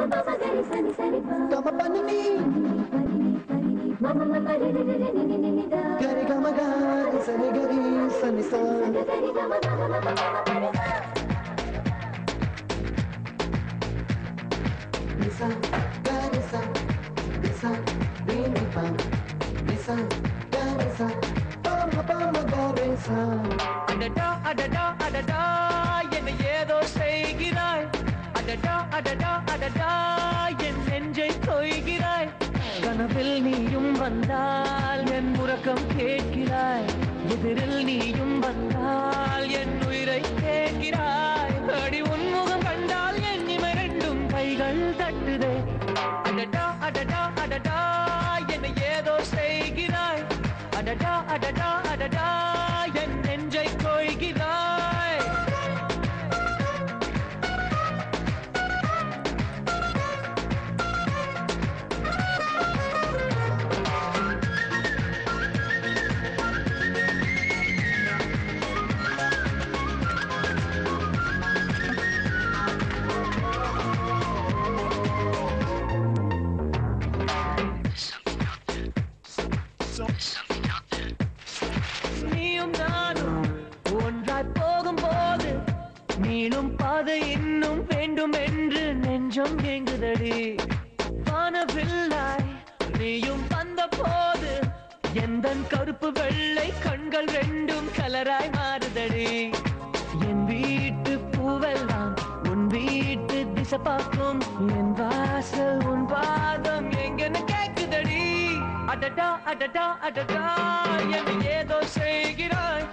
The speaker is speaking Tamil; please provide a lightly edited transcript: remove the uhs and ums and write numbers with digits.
Kama panini Gari kama gari sani gari sani sa Nisa gari sa Nisa rini pa Nisa gari sa Pama pama gari sa அடடா அடடா அடடா என்னை ஏதோ செய்கிறாய் அடடா அடடா அடடா என் நெஞ்சை தொய்கிறாய் கனவில் நீயும் வந்தால் என் உறக்கம் கேட்கிறாய் எதிரில் நீயும் வந்தால் என் உயிரை கேட்கிறாய் அடி உன்முகம் கண்டால் என் இமை ரெண்டும் கைகள் தட்டுதே அடடா அடடா அடடா என்னை ஏதோ செய்கிறாய் அடடா அடடா அடடா என் நெஞ்சை கொய்கிறாய் நீயும் நானும் ஒன்றாய் போகும்போது நீளும் பாதை இன்னும் வேண்டும் என்று நெஞ்சம் ஏங்குதடி வானவில்லாய் நீயும் வந்த போது எந்தன் கருப்பு வெள்ளை கண்கள் ரெண்டும் கலராய் மாறுதடி என் வீட்டு பூவெல்லாம் உன் வீட்டு திசை பார்க்கும் என் வாசல் உன் பாதம் எங்கன்னு கேக்குதடி அடடா அடடா அடடா என்னை ஏதோ செய்கிறாய்